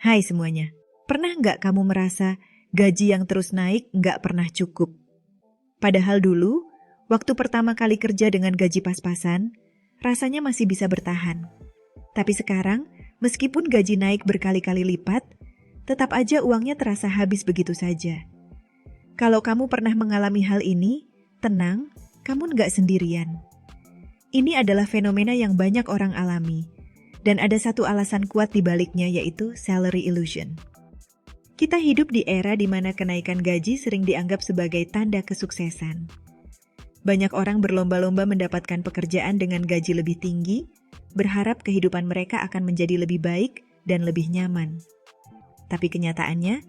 Hai semuanya, pernah nggak kamu merasa gaji yang terus naik nggak pernah cukup? Padahal dulu, waktu pertama kali kerja dengan gaji pas-pasan, rasanya masih bisa bertahan. Tapi sekarang, meskipun gaji naik berkali-kali lipat, tetap aja uangnya terasa habis begitu saja. Kalau kamu pernah mengalami hal ini, tenang, kamu nggak sendirian. Ini adalah fenomena yang banyak orang alami. Dan ada satu alasan kuat di baliknya, yaitu salary illusion. Kita hidup di era di mana kenaikan gaji sering dianggap sebagai tanda kesuksesan. Banyak orang berlomba-lomba mendapatkan pekerjaan dengan gaji lebih tinggi, berharap kehidupan mereka akan menjadi lebih baik dan lebih nyaman. Tapi kenyataannya,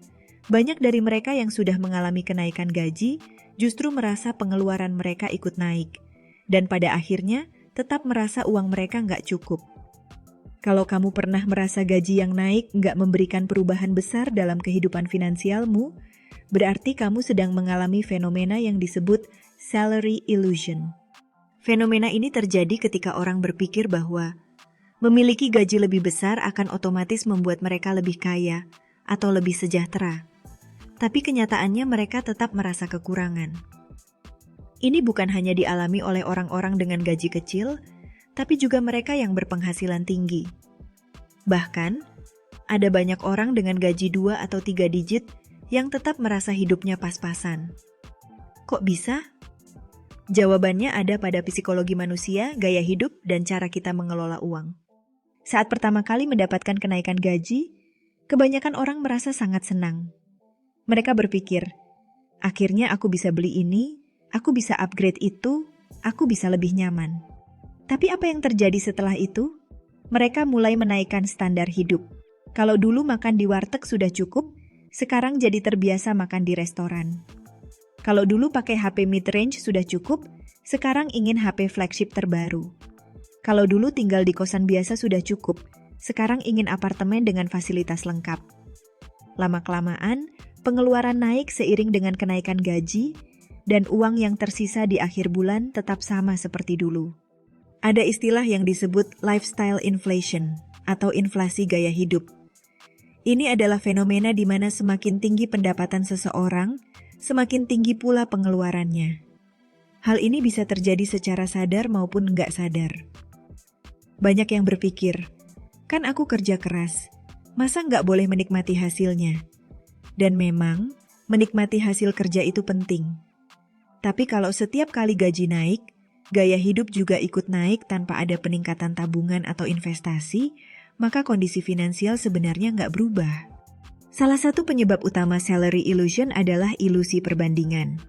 banyak dari mereka yang sudah mengalami kenaikan gaji justru merasa pengeluaran mereka ikut naik, dan pada akhirnya tetap merasa uang mereka nggak cukup. Kalau kamu pernah merasa gaji yang naik nggak memberikan perubahan besar dalam kehidupan finansialmu, berarti kamu sedang mengalami fenomena yang disebut salary illusion. Fenomena ini terjadi ketika orang berpikir bahwa memiliki gaji lebih besar akan otomatis membuat mereka lebih kaya atau lebih sejahtera. Tapi kenyataannya mereka tetap merasa kekurangan. Ini bukan hanya dialami oleh orang-orang dengan gaji kecil, tapi juga mereka yang berpenghasilan tinggi. Bahkan, ada banyak orang dengan gaji 2 atau 3 digit yang tetap merasa hidupnya pas-pasan. Kok bisa? Jawabannya ada pada psikologi manusia, gaya hidup, dan cara kita mengelola uang. Saat pertama kali mendapatkan kenaikan gaji, kebanyakan orang merasa sangat senang. Mereka berpikir, akhirnya aku bisa beli ini, aku bisa upgrade itu, aku bisa lebih nyaman. Tapi apa yang terjadi setelah itu? Mereka mulai menaikkan standar hidup. Kalau dulu makan di warteg sudah cukup, sekarang jadi terbiasa makan di restoran. Kalau dulu pakai HP mid-range sudah cukup, sekarang ingin HP flagship terbaru. Kalau dulu tinggal di kosan biasa sudah cukup, sekarang ingin apartemen dengan fasilitas lengkap. Lama-kelamaan, pengeluaran naik seiring dengan kenaikan gaji, dan uang yang tersisa di akhir bulan tetap sama seperti dulu. Ada istilah yang disebut lifestyle inflation atau inflasi gaya hidup. Ini adalah fenomena di mana semakin tinggi pendapatan seseorang, semakin tinggi pula pengeluarannya. Hal ini bisa terjadi secara sadar maupun nggak sadar. Banyak yang berpikir, kan aku kerja keras, masa nggak boleh menikmati hasilnya? Dan memang, menikmati hasil kerja itu penting. Tapi kalau setiap kali gaji naik, gaya hidup juga ikut naik tanpa ada peningkatan tabungan atau investasi, maka kondisi finansial sebenarnya nggak berubah. Salah satu penyebab utama salary illusion adalah ilusi perbandingan.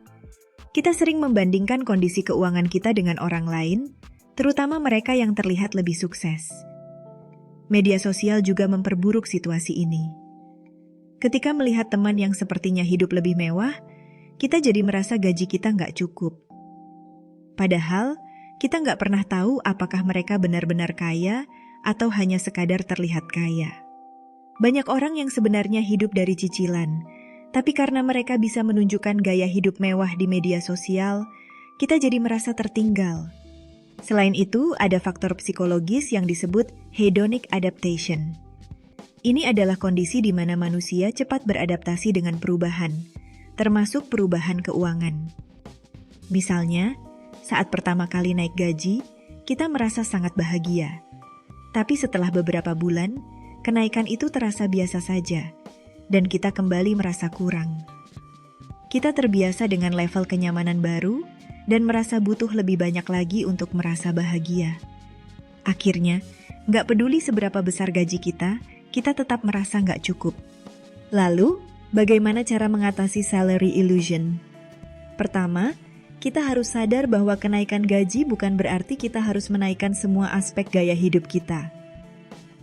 Kita sering membandingkan kondisi keuangan kita dengan orang lain, terutama mereka yang terlihat lebih sukses. Media sosial juga memperburuk situasi ini. Ketika melihat teman yang sepertinya hidup lebih mewah, kita jadi merasa gaji kita nggak cukup. Padahal, kita nggak pernah tahu apakah mereka benar-benar kaya atau hanya sekadar terlihat kaya. Banyak orang yang sebenarnya hidup dari cicilan, tapi karena mereka bisa menunjukkan gaya hidup mewah di media sosial, kita jadi merasa tertinggal. Selain itu, ada faktor psikologis yang disebut hedonic adaptation. Ini adalah kondisi di mana manusia cepat beradaptasi dengan perubahan, termasuk perubahan keuangan. Misalnya, saat pertama kali naik gaji, kita merasa sangat bahagia. Tapi setelah beberapa bulan, kenaikan itu terasa biasa saja, dan kita kembali merasa kurang. Kita terbiasa dengan level kenyamanan baru, dan merasa butuh lebih banyak lagi untuk merasa bahagia. Akhirnya, nggak peduli seberapa besar gaji kita tetap merasa nggak cukup. Lalu, bagaimana cara mengatasi salary illusion? Pertama, kita harus sadar bahwa kenaikan gaji bukan berarti kita harus menaikkan semua aspek gaya hidup kita.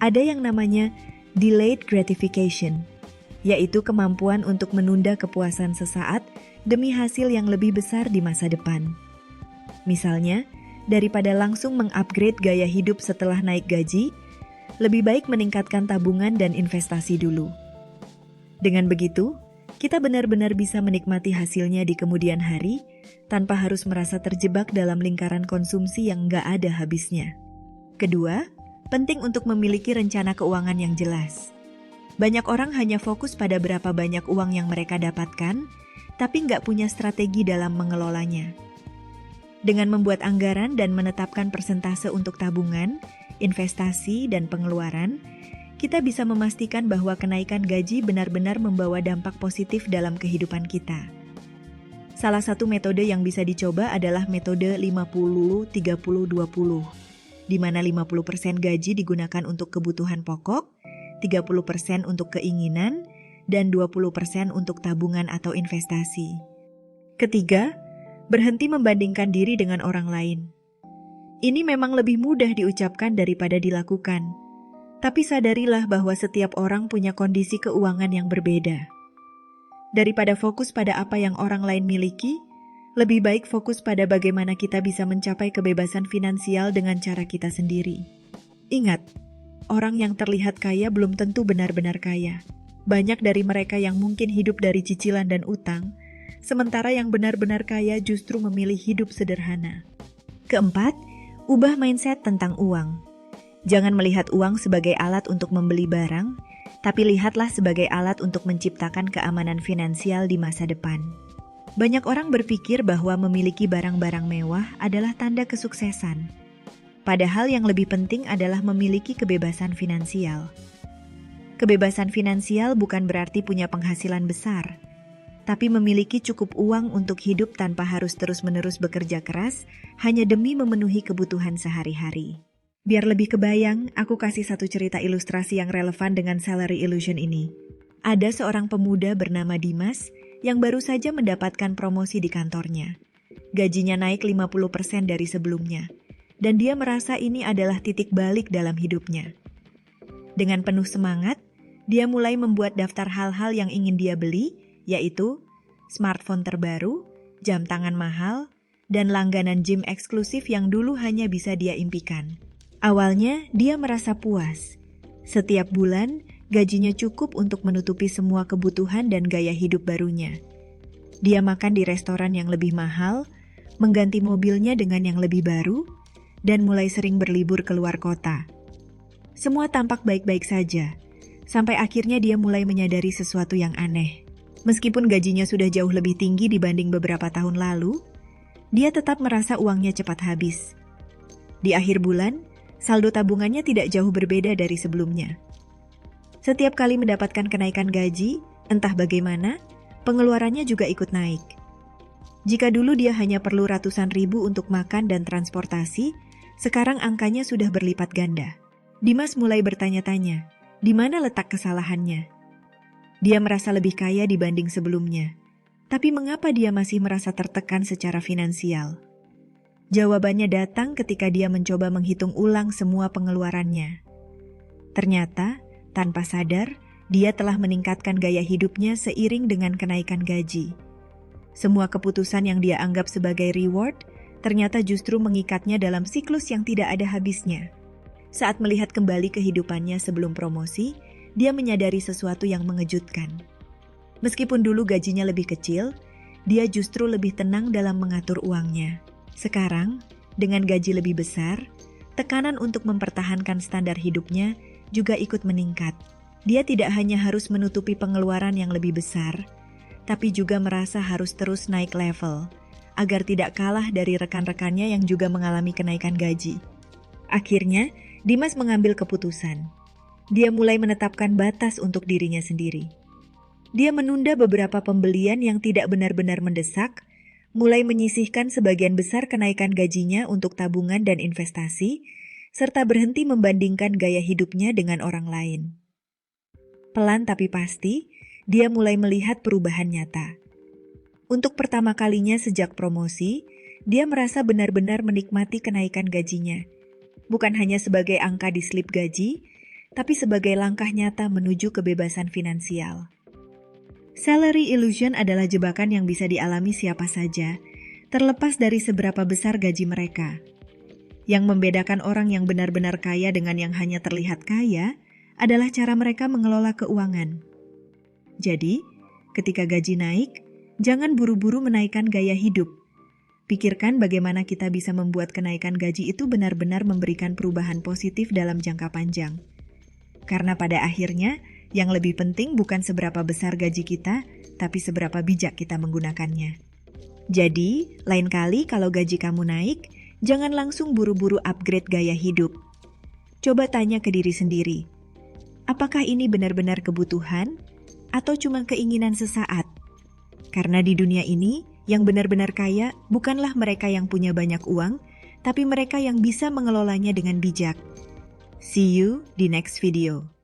Ada yang namanya delayed gratification, yaitu kemampuan untuk menunda kepuasan sesaat demi hasil yang lebih besar di masa depan. Misalnya, daripada langsung mengupgrade gaya hidup setelah naik gaji, lebih baik meningkatkan tabungan dan investasi dulu. Dengan begitu, kita benar-benar bisa menikmati hasilnya di kemudian hari, tanpa harus merasa terjebak dalam lingkaran konsumsi yang nggak ada habisnya. Kedua, penting untuk memiliki rencana keuangan yang jelas. Banyak orang hanya fokus pada berapa banyak uang yang mereka dapatkan, tapi nggak punya strategi dalam mengelolanya. Dengan membuat anggaran dan menetapkan persentase untuk tabungan, investasi, dan pengeluaran, kita bisa memastikan bahwa kenaikan gaji benar-benar membawa dampak positif dalam kehidupan kita. Salah satu metode yang bisa dicoba adalah metode 50-30-20, di mana 50% gaji digunakan untuk kebutuhan pokok, 30% untuk keinginan, dan 20% untuk tabungan atau investasi. Ketiga, berhenti membandingkan diri dengan orang lain. Ini memang lebih mudah diucapkan daripada dilakukan. Tapi sadarilah bahwa setiap orang punya kondisi keuangan yang berbeda. Daripada fokus pada apa yang orang lain miliki, lebih baik fokus pada bagaimana kita bisa mencapai kebebasan finansial dengan cara kita sendiri. Ingat, orang yang terlihat kaya belum tentu benar-benar kaya. Banyak dari mereka yang mungkin hidup dari cicilan dan utang, sementara yang benar-benar kaya justru memilih hidup sederhana. Keempat, ubah mindset tentang uang. Jangan melihat uang sebagai alat untuk membeli barang, tapi lihatlah sebagai alat untuk menciptakan keamanan finansial di masa depan. Banyak orang berpikir bahwa memiliki barang-barang mewah adalah tanda kesuksesan. Padahal yang lebih penting adalah memiliki kebebasan finansial. Kebebasan finansial bukan berarti punya penghasilan besar, tapi memiliki cukup uang untuk hidup tanpa harus terus-menerus bekerja keras hanya demi memenuhi kebutuhan sehari-hari. Biar lebih kebayang, aku kasih satu cerita ilustrasi yang relevan dengan salary illusion ini. Ada seorang pemuda bernama Dimas yang baru saja mendapatkan promosi di kantornya. Gajinya naik 50% dari sebelumnya, dan dia merasa ini adalah titik balik dalam hidupnya. Dengan penuh semangat, dia mulai membuat daftar hal-hal yang ingin dia beli, yaitu smartphone terbaru, jam tangan mahal, dan langganan gym eksklusif yang dulu hanya bisa dia impikan. Awalnya, dia merasa puas. Setiap bulan, gajinya cukup untuk menutupi semua kebutuhan dan gaya hidup barunya. Dia makan di restoran yang lebih mahal, mengganti mobilnya dengan yang lebih baru, dan mulai sering berlibur keluar kota. Semua tampak baik-baik saja, sampai akhirnya dia mulai menyadari sesuatu yang aneh. Meskipun gajinya sudah jauh lebih tinggi dibanding beberapa tahun lalu, dia tetap merasa uangnya cepat habis. Di akhir bulan, saldo tabungannya tidak jauh berbeda dari sebelumnya. Setiap kali mendapatkan kenaikan gaji, entah bagaimana, pengeluarannya juga ikut naik. Jika dulu dia hanya perlu ratusan ribu untuk makan dan transportasi, sekarang angkanya sudah berlipat ganda. Dimas mulai bertanya-tanya, di mana letak kesalahannya? Dia merasa lebih kaya dibanding sebelumnya. Tapi mengapa dia masih merasa tertekan secara finansial? Jawabannya datang ketika dia mencoba menghitung ulang semua pengeluarannya. Ternyata, tanpa sadar, dia telah meningkatkan gaya hidupnya seiring dengan kenaikan gaji. Semua keputusan yang dia anggap sebagai reward, ternyata justru mengikatnya dalam siklus yang tidak ada habisnya. Saat melihat kembali kehidupannya sebelum promosi, dia menyadari sesuatu yang mengejutkan. Meskipun dulu gajinya lebih kecil, dia justru lebih tenang dalam mengatur uangnya. Sekarang, dengan gaji lebih besar, tekanan untuk mempertahankan standar hidupnya juga ikut meningkat. Dia tidak hanya harus menutupi pengeluaran yang lebih besar, tapi juga merasa harus terus naik level, agar tidak kalah dari rekan-rekannya yang juga mengalami kenaikan gaji. Akhirnya, Dimas mengambil keputusan. Dia mulai menetapkan batas untuk dirinya sendiri. Dia menunda beberapa pembelian yang tidak benar-benar mendesak, mulai menyisihkan sebagian besar kenaikan gajinya untuk tabungan dan investasi, serta berhenti membandingkan gaya hidupnya dengan orang lain. Pelan tapi pasti, dia mulai melihat perubahan nyata. Untuk pertama kalinya sejak promosi, dia merasa benar-benar menikmati kenaikan gajinya. Bukan hanya sebagai angka di slip gaji, tapi sebagai langkah nyata menuju kebebasan finansial. Salary illusion adalah jebakan yang bisa dialami siapa saja, terlepas dari seberapa besar gaji mereka. Yang membedakan orang yang benar-benar kaya dengan yang hanya terlihat kaya adalah cara mereka mengelola keuangan. Jadi, ketika gaji naik, jangan buru-buru menaikkan gaya hidup. Pikirkan bagaimana kita bisa membuat kenaikan gaji itu benar-benar memberikan perubahan positif dalam jangka panjang. Karena pada akhirnya, Yang lebih penting bukan seberapa besar gaji kita, tapi seberapa bijak kita menggunakannya. Jadi, lain kali kalau gaji kamu naik, jangan langsung buru-buru upgrade gaya hidup. Coba tanya ke diri sendiri, apakah ini benar-benar kebutuhan atau cuma keinginan sesaat? Karena di dunia ini, yang benar-benar kaya bukanlah mereka yang punya banyak uang, tapi mereka yang bisa mengelolanya dengan bijak. See you di next video.